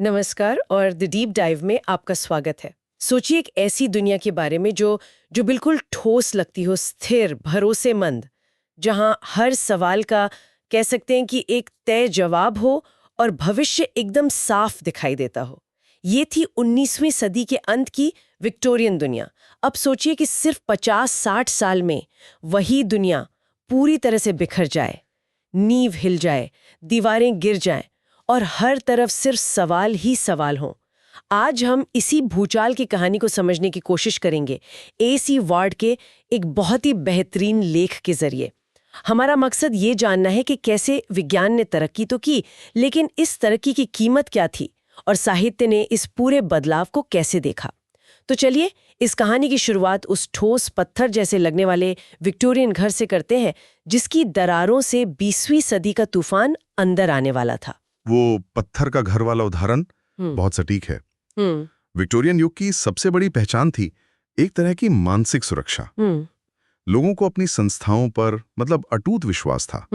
नमस्कार और the deep dive में आपका स्वागत है। सोचिए एक ऐसी दुनिया के बारे में जो जो बिल्कुल ठोस लगती हो, स्थिर, भरोसेमंद, जहां हर सवाल का कह सकते हैं कि एक तय जवाब हो और भविष्य एकदम साफ दिखाई देता हो। ये थी 19वीं सदी के अंत की विक्टोरियन दुनिया। अब सोचिए कि सिर्फ 50-60 साल में वही दुनिया पूरी तरह से बिखर जाए, नींव हिल जाए, दीवारें गिर जाएं और हर तरफ सिर्फ सवाल ही सवाल हों। आज हम इसी भूचाल की कहानी को समझने की कोशिश करेंगे AC वार्ड के एक बहुत ही बेहतरीन लेख के जरिए। हमारा मकसद ये जानना है कि कैसे विज्ञान ने तरक्की तो की, लेकिन इस तरक्की की कीमत क्या थी और साहित्य ने इस पूरे बदलाव को कैसे देखा। तो चलिए इस कहानी की शुरुआत उस ठोस पत्थर जैसे लगने वाले विक्टोरियन घर से करते हैं, जिसकी दरारों से 20वीं सदी का तूफान अंदर आने वाला था। वो पत्थर का घर वाला उदाहरण बहुत सटीक है। विक्टोरियन युग की सबसे बड़ी पहचान थी एक तरह की मानसिक सुरक्षा। लोगों को अपनी संस्थाओं पर अटूट विश्वास था।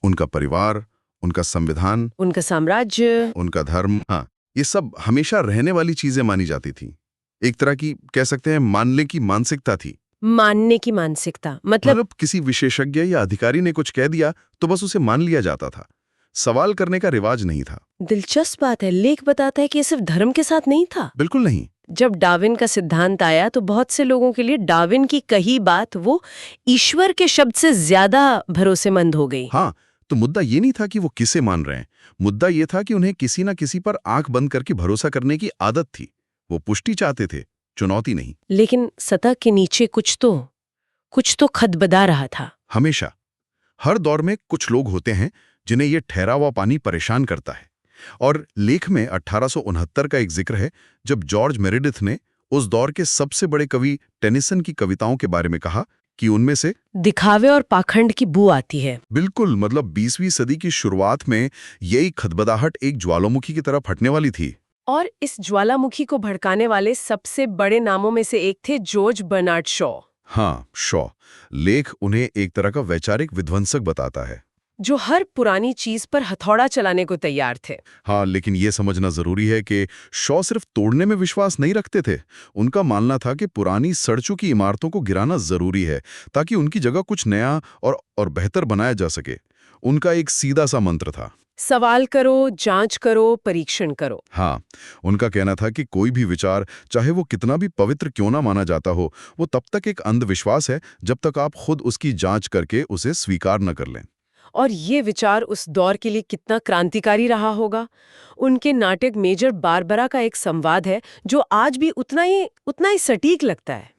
उनका परिवार, उनका संविधान, उनका साम्राज्य, उनका धर्म, हाँ, ये सब हमेशा रहने वाली चीजें मानी जाती थी। एक तरह की कह सकते हैं मानने की मानसिकता थी। मानने की मानसिकता मतलब किसी विशेषज्ञ या अधिकारी ने कुछ कह दिया तो बस उसे मान लिया जाता था। सवाल करने का रिवाज नहीं था। दिलचस्प बात है, लेख बताता है कि ये सिर्फ धर्म के साथ नहीं था। बिल्कुल नहीं। जब डार्विन का सिद्धांत आया तो बहुत से लोगों के लिए डार्विन की कही बात वो ईश्वर के शब्द से ज्यादा भरोसेमंद हो गई। हाँ, तो मुद्दा ये नहीं था कि वो किसे मान रहे हैं। मुद्दा ये था कि उन्हें किसी ना किसी पर आंख बंद करके भरोसा करने की आदत थी। वो पुष्टि चाहते थे, चुनौती नहीं। लेकिन सतह के नीचे कुछ तो खदबदा रहा था। हमेशा हर दौर में कुछ लोग होते हैं जिन्हें ये ठहरा हुआ पानी परेशान करता है। और लेख में 1869 का एक जिक्र है जब जॉर्ज मेरेडिथ ने उस दौर के सबसे बड़े कवि टेनिसन की कविताओं के बारे में कहा कि उनमें से दिखावे और पाखंड की बू आती है। बिल्कुल, 20वीं सदी की शुरुआत में यही खदबदाहट एक ज्वालामुखी की तरह फटने वाली थी। और इस ज्वालामुखी को भड़काने वाले सबसे बड़े नामों में से एक थे जॉर्ज बर्नार्ड शॉ। हाँ, शॉ। लेख उन्हें एक तरह का वैचारिक विध्वंसक बताता है जो हर पुरानी चीज पर हथौड़ा चलाने को तैयार थे। हाँ, लेकिन ये समझना जरूरी है कि शॉ सिर्फ तोड़ने में विश्वास नहीं रखते थे। उनका मानना था कि पुरानी सड़ चुकी इमारतों को गिराना जरूरी है ताकि उनकी जगह कुछ नया और बेहतर बनाया जा सके। उनका एक सीधा सा मंत्र था, सवाल करो, जांच करो, परीक्षण करो। हाँ, उनका कहना था कि कोई भी विचार, चाहे वो कितना भी पवित्र क्यों ना माना जाता हो, वो तब तक एक अंधविश्वास है जब तक आप खुद उसकी जांच करके उसे स्वीकार न कर लें। और ये विचार उस दौर के लिए कितना क्रांतिकारी रहा होगा। उनके नाटक मेजर बारबरा का एक संवाद है जो आज भी उतना ही सटीक लगता है।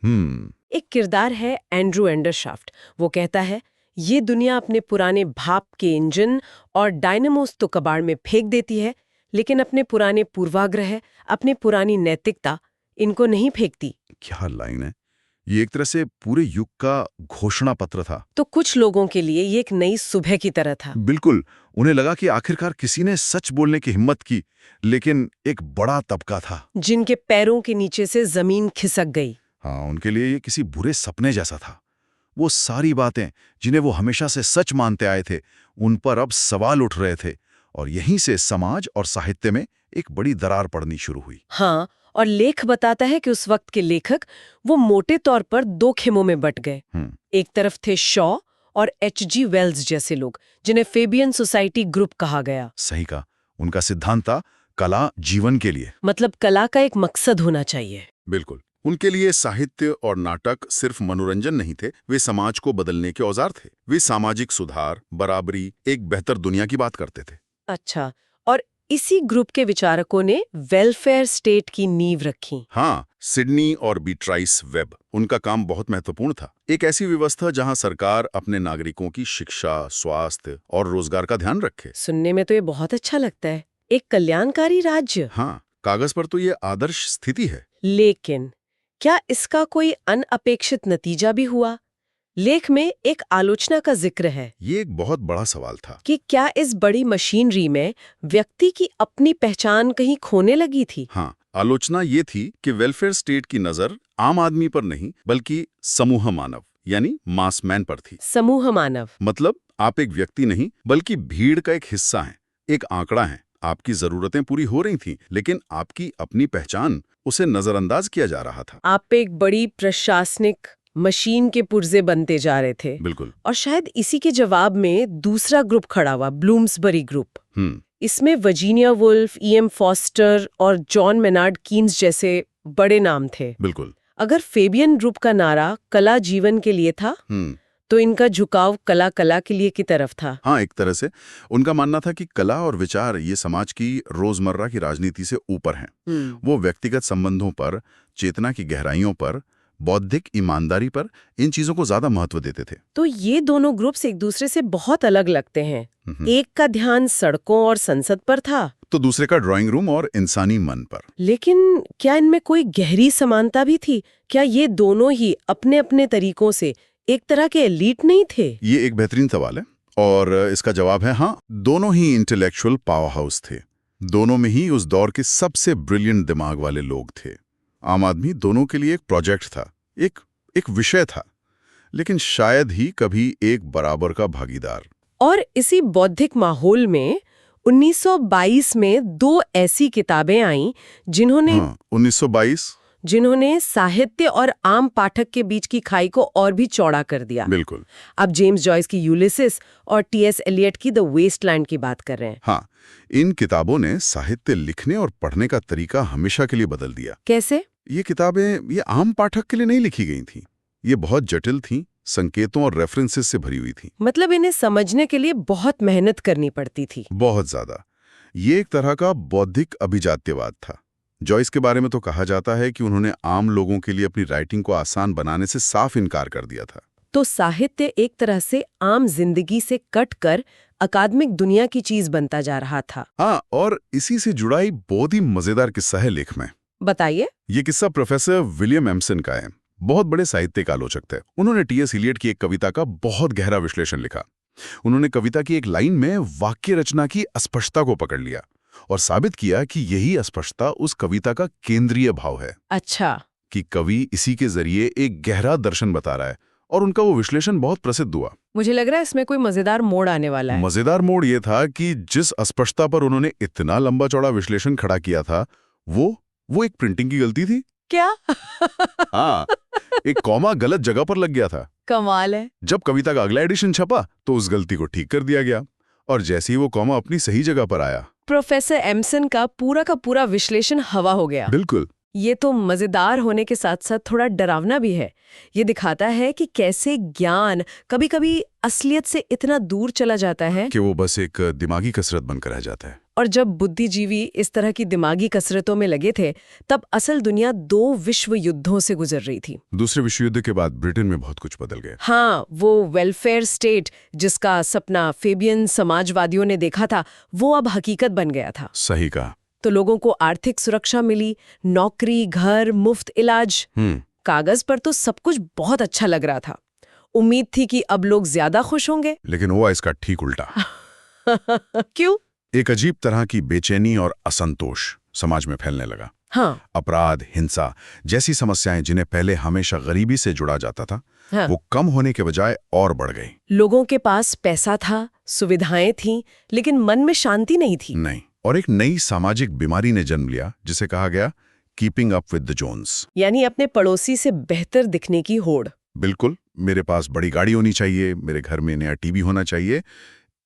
एक किरदार है एंड्रू एंडरशाफ्ट। वो कहता है, ये दुनिया अपने पुराने भाप के इंजन और डायनामोस तो कबाड़ में फेंक देती है, लेकिन अपने पुराने पूर्वाग्रह, अपनी पुरानी नैतिकता, इनको नहीं फेंकती। क्या लाइन है! ये एक तरह से पूरे युग का घोषणा पत्र था। तो कुछ लोगों के लिए ये एक नई सुबह की तरह था। बिल्कुल, उन्हें लगा कि आखिरकार किसी ने सच बोलने की हिम्मत की। लेकिन एक बड़ा तबका था जिनके पैरों के नीचे से जमीन खिसक गई। हाँ, उनके लिए ये किसी बुरे सपने जैसा था। वो सारी बातें जिन्हें वो हमेशा से सच मानते आए थे, उन पर अब सवाल उठ रहे थे। और यहीं से समाज और साहित्य में एक बड़ी दरार पड़नी शुरू हुई। हाँ, और लेख बताता है कि उस वक्त के लेखक वो मोटे तौर पर दो खेमों में बट गए। एक तरफ थे शॉ और H.G. वेल्स जैसे लोग, जिन्हें फेबियन सोसाइटी ग्रुप कहा गया। सही कहा। उनका सिद्धांत था कला जीवन के लिए, मतलब कला का एक मकसद होना चाहिए। बिल्कुल। उनके लिए साहित्य और नाटक सिर्फ मनोरंजन नहीं थे, वे समाज को बदलने के औजार थे। वे सामाजिक सुधार, बराबरी, एक बेहतर दुनिया की बात करते थे। अच्छा, और इसी ग्रुप के विचारकों ने वेलफेयर स्टेट की नींव रखी। हाँ, सिडनी और बीट्राइस वेब, उनका काम बहुत महत्वपूर्ण था। एक ऐसी व्यवस्था जहां सरकार अपने नागरिकों की शिक्षा, स्वास्थ्य और रोजगार का ध्यान रखे। सुनने में तो ये बहुत अच्छा लगता है, एक कल्याणकारी राज्य। हाँ, कागज पर तो ये आदर्श स्थिति है। लेकिन क्या इसका कोई अनअपेक्षित नतीजा भी हुआ? लेख में एक आलोचना का जिक्र है। ये एक बहुत बड़ा सवाल था कि क्या इस बड़ी मशीनरी में व्यक्ति की अपनी पहचान कहीं खोने लगी थी? हाँ, आलोचना ये थी कि वेलफेयर स्टेट की नजर आम आदमी पर नहीं बल्कि समूह मानव यानी मास मैन पर थी। समूह मानव मतलब आप एक व्यक्ति नहीं बल्कि भीड़ का एक हिस्सा हैं, एक आंकड़ा है। आपकी जरूरतें पूरी हो रही थीं, लेकिन आपकी अपनी पहचान, उसे नजरअंदाज किया जा रहा था। आप एक बड़ी प्रशासनिक मशीन के पुर्जे बनते जा रहे थे। बिल्कुल। और शायद इसी के जवाब में दूसरा ग्रुप खड़ा हुआ, ब्लूम्सबरी ग्रुप। इसमें वर्जीनिया वुल्फ, E.M. फॉस्टर और जॉन मेनार्ड कीन्स जैसे बड़े नाम थे। बिल्कुल। अगर फेबियन ग्रुप का नारा कला जीवन के लिए था, तो इनका झुकाव कला के लिए की तरफ था। हाँ, एक तरह से उनका मानना था कि कला और विचार ये समाज की रोजमर्रा की राजनीति से ऊपर हैं। वो व्यक्तिगत संबंधों पर, चेतना की गहराइयों पर, बौद्धिक ईमानदारी पर, इन चीजों को ज्यादा महत्व देते थे। तो ये दोनों ग्रुप्स एक दूसरे से बहुत अलग लगते हैं। एक का ध्यान सड़कों और संसद पर था, तो दूसरे का ड्राइंग रूम और इंसानी मन पर। लेकिन क्या इनमें कोई गहरी समानता भी थी? क्या ये दोनों ही अपने अपने तरीकों से एक तरह के एलीट नहीं थे? ये एक बेहतरीन सवाल है और इसका जवाब है हाँ। दोनों ही इंटेलेक्चुअल पावर हाउस थे। दोनों में ही उस दौर के सबसे ब्रिलियंट दिमाग वाले लोग थे। आम आदमी दोनों के लिए एक प्रोजेक्ट था, एक विषय था, लेकिन शायद ही कभी एक बराबर का भागीदार। और इसी बौद्धिक माहौल में 1922 में दो ऐसी किताबें आईं जिन्होंने 1922 जिन्होंने साहित्य और आम पाठक के बीच की खाई को और भी चौड़ा कर दिया। बिल्कुल। अब जेम्स जॉयस की यूलिसिस और T.S. एलियट की द वेस्टलैंड की बात कर रहे हैं। हाँ, इन किताबों ने साहित्य लिखने और पढ़ने का तरीका हमेशा के लिए बदल दिया। कैसे? ये किताबें ये आम पाठक के लिए नहीं लिखी गई थीं। ये बहुत जटिल थीं, संकेतों और रेफरेंसेस से भरी हुई थी। मतलब इन्हें समझने के लिए बहुत मेहनत करनी पड़ती थी। बहुत ज्यादा। ये एक तरह का बौद्धिक अभिजात्यवाद था। जॉयस के बारे में तो कहा जाता है कि उन्होंने आम लोगों के लिए अपनी राइटिंग को आसान बनाने से साफ इनकार कर दिया था। तो साहित्य एक तरह से आम जिंदगी से कटकर अकादमिक दुनिया की चीज बनता जा रहा था। हाँ, और इसी से जुड़ा ही बहुत ही मजेदार किस्सा है लेख में। बताइए। ये किस्सा प्रोफेसर विलियम एम्सन का है। बहुत बड़े साहित्यिक आलोचक थे। उन्होंने T.S. एलियट की एक कविता का बहुत गहरा विश्लेषण लिखा। उन्होंने कविता की एक लाइन में वाक्य रचना की अस्पष्टता को पकड़ लिया और साबित किया कि यही अस्पष्टता उस कविता का केंद्रीय भाव है। अच्छा। कि कवि इसी के जरिए एक गहरा दर्शन बता रहा है, और उनका वो विश्लेषण बहुत प्रसिद्ध हुआ। मुझे लग रहा है इसमें कोई मजेदार मोड़ आने वाला है। मजेदार मोड़ ये था कि जिस अस्पष्टता पर उन्होंने इतना लंबा चौड़ा विश्लेषण खड़ा किया था, वो एक प्रिंटिंग की गलती थी। क्या? हाँ, एक कॉमा गलत जगह पर लग गया था। कमाल है। जब कविता का अगला एडिशन छपा तो उस गलती को ठीक कर दिया गया, और जैसे ही वो कॉमा अपनी सही जगह पर आया, प्रोफेसर एम्सन का पूरा विश्लेषण हवा हो गया। बिल्कुल। ये तो मजेदार होने के साथ साथ थोड़ा डरावना भी है। ये दिखाता है कि कैसे ज्ञान कभी-कभी असलियत से इतना दूर चला जाता है कि वो बस एक दिमागी कसरत बनकर रह जाता है। और जब बुद्धिजीवी इस तरह की दिमागी कसरतों में लगे थे, तब असल दुनिया 2 विश्व युद्धों से गुजर रही थी। दूसरे विश्व युद्ध के बाद ब्रिटेन में बहुत कुछ बदल गया। हाँ, वो वेलफेयर स्टेट जिसका सपना फेबियन समाजवादियों ने देखा था, वो अब हकीकत बन गया था। सही कहा। तो लोगों को आर्थिक सुरक्षा मिली, नौकरी, घर, मुफ्त इलाज। कागज पर तो सब कुछ बहुत अच्छा लग रहा था। उम्मीद थी कि अब लोग ज्यादा खुश होंगे। लेकिन हुआ इसका ठीक उल्टा। क्यों? एक अजीब तरह की बेचैनी और असंतोष समाज में फैलने लगा। हाँ। अपराध, हिंसा जैसी समस्याएं जिन्हें पहले हमेशा गरीबी से जुड़ा जाता था, हाँ। वो कम होने के बजाय और बढ़ गई। लोगों के पास पैसा था, सुविधाएं थीं, लेकिन मन में शांति नहीं थी। नहीं। और एक नई सामाजिक बीमारी ने जन्म लिया जिसे कहा गया keeping up with the Jones, यानी अपने पड़ोसी से बेहतर दिखने की होड़। बिल्कुल। मेरे पास बड़ी गाड़ी होनी चाहिए, मेरे घर में नया टीवी होना चाहिए,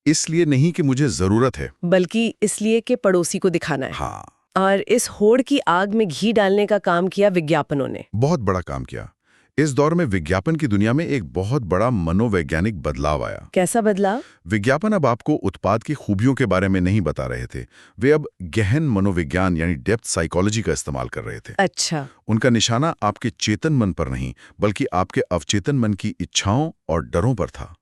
इसलिए नहीं कि मुझे जरूरत है, बल्कि इसलिए कि पड़ोसी को दिखाना है। हाँ। और इस होड़ की आग में घी डालने का काम किया विज्ञापनों ने। बहुत बड़ा काम किया। इस दौर में विज्ञापन की दुनिया में एक बहुत बड़ा मनोवैज्ञानिक बदलाव आया। कैसा बदलाव? विज्ञापन अब आपको उत्पाद की खूबियों के बारे में नहीं बता रहे थे, वे अब गहन मनोविज्ञान यानी डेप्थ साइकोलॉजी का इस्तेमाल कर रहे थे। अच्छा। उनका निशाना आपके चेतन मन पर नहीं, बल्कि आपके अवचेतन मन की इच्छाओं और डरों पर था।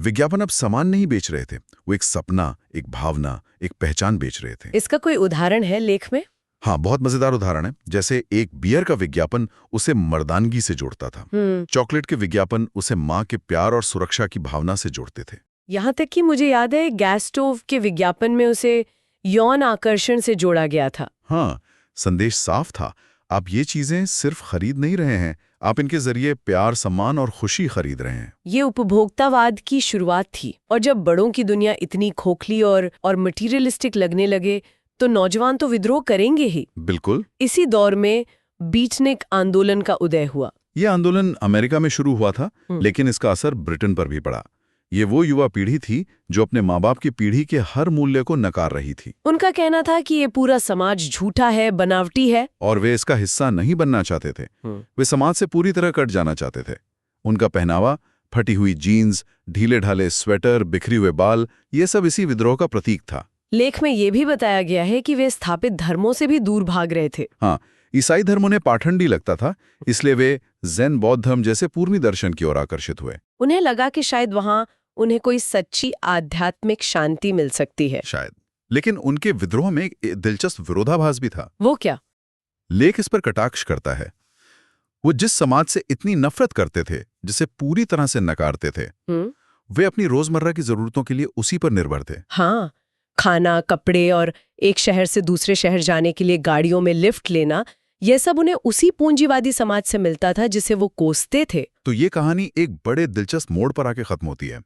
विज्ञापन अब सामान नहीं बेच रहे थे, वो एक सपना, एक भावना, एक पहचान बेच रहे थे। इसका कोई उदाहरण है लेख में? हाँ, बहुत मजेदार उदाहरण है। जैसे एक बियर का विज्ञापन उसे मर्दानगी से जोड़ता था। चॉकलेट के विज्ञापन उसे माँ के प्यार और सुरक्षा की भावना से जोड़ते थे। यहाँ तक कि मुझे याद है गैस स्टोव के विज्ञापन में उसे यौन आकर्षण से जोड़ा गया था। हाँ, संदेश साफ था, आप ये चीजें सिर्फ खरीद नहीं रहे हैं, आप इनके जरिए प्यार, सम्मान और खुशी खरीद रहे हैं। ये उपभोक्तावाद की शुरुआत थी, और जब बड़ों की दुनिया इतनी खोखली और मटीरियलिस्टिक लगने लगे तो नौजवान तो विद्रोह करेंगे ही। बिल्कुल। इसी दौर में बीटनिक आंदोलन का उदय हुआ। यह आंदोलन अमेरिका में शुरू हुआ था, लेकिन इसका असर ब्रिटेन पर भी पड़ा। ये वो युवा पीढ़ी थी जो अपने माँ बाप की पीढ़ी के हर मूल्य को नकार रही थी। उनका कहना था कि ये पूरा समाज झूठा है, बनावटी है, और वे इसका हिस्सा नहीं बनना चाहते थे। वे समाज से पूरी तरह कट जाना चाहते थे। उनका पहनावा, फटी हुई जीन्स, ढीले ढाले स्वेटर, बिखरी हुए बाल, ये सब इसी विद्रोह का प्रतीक था। लेख में ये भी बताया गया है कि वे स्थापित धर्मों से भी दूर भाग रहे थे। हाँ, ईसाई धर्म उन्हें पाखंडी लगता था, इसलिए वे जैन बौद्ध धर्म जैसे पूर्वी दर्शन की ओर आकर्षित हुए। उन्हें लगा कि शायद वहां उन्हें कोई सच्ची आध्यात्मिक शांति मिल सकती है। शायद। लेकिन उनके विद्रोह में एक दिलचस्प विरोधाभास भी था। वो क्या? लेख इस पर कटाक्ष करता है। वो जिस समाज से इतनी नफरत करते थे, जिसे पूरी तरह से नकारते थे, वे अपनी रोजमर्रा की जरूरतों के लिए उसी पर निर्भर थे। हाँ, खाना, कपड़े और एक शहर से दूसरे शहर जाने के लिए गाड़ियों में लिफ्ट लेना, यह सब उन्हें उसी पूंजीवादी समाज से मिलता था जिसे वो कोसते थे। तो ये कहानी एक बड़े दिलचस्प मोड़ पर आके खत्म होती है।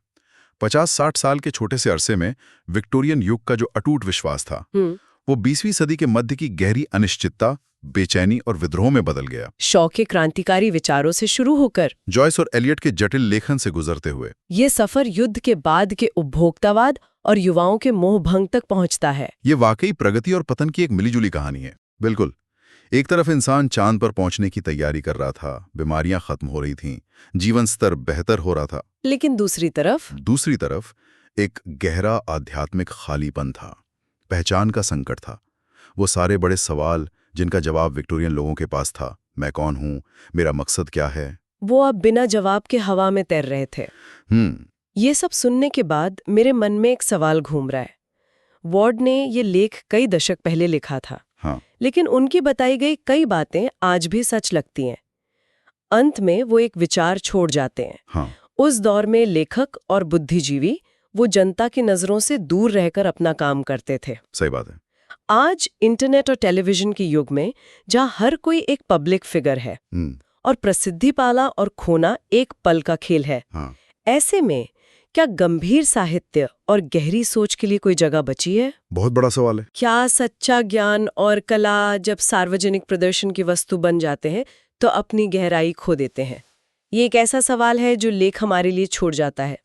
50-60 साल के छोटे से अरसे में विक्टोरियन युग का जो अटूट विश्वास था, वो 20वीं सदी के मध्य की गहरी अनिश्चितता, बेचैनी और विद्रोह में बदल गया। शॉ के क्रांतिकारी विचारों से शुरू होकर जॉयस और एलियट के जटिल लेखन से गुजरते हुए ये सफर युद्ध के बाद के उपभोक्तावाद और युवाओं के मोहभंग तक पहुंचता है। ये वाकई प्रगति और पतन की एक मिलीजुली कहानी है। बिल्कुल। एक तरफ इंसान चांद पर पहुंचने की तैयारी कर रहा था, बीमारियां खत्म हो रही थीं, जीवन स्तर बेहतर हो रहा था। लेकिन दूसरी तरफ एक गहरा आध्यात्मिक खालीपन था, पहचान का संकट था। वो सारे बड़े सवाल जिनका जवाब विक्टोरियन लोगों के पास था, मैं कौन हूं, मेरा मकसद क्या है, वो अब बिना जवाब के हवा में तैर रहे थे। ये सब सुनने के बाद मेरे मन में एक सवाल घूम रहा है। वॉर्ड ने ये लेख कई दशक पहले लिखा था, हाँ, लेकिन उनकी बताई गई कई बातें आज भी सच लगती हैं। अंत में वो एक विचार छोड़ जाते हैं। हाँ। उस दौर में लेखक और बुद्धिजीवी वो जनता की नजरों से दूर रहकर अपना काम करते थे। सही बात है। आज इंटरनेट और टेलीविजन के युग में जहाँ हर कोई एक पब्लिक फिगर है और प्रसिद्धि पाना और खोना एक पल का खेल है, हाँ। ऐसे में क्या गंभीर साहित्य और गहरी सोच के लिए कोई जगह बची है? बहुत बड़ा सवाल है। क्या सच्चा ज्ञान और कला जब सार्वजनिक प्रदर्शन की वस्तु बन जाते हैं तो अपनी गहराई खो देते हैं? ये एक ऐसा सवाल है जो लेख हमारे लिए छोड़ जाता है।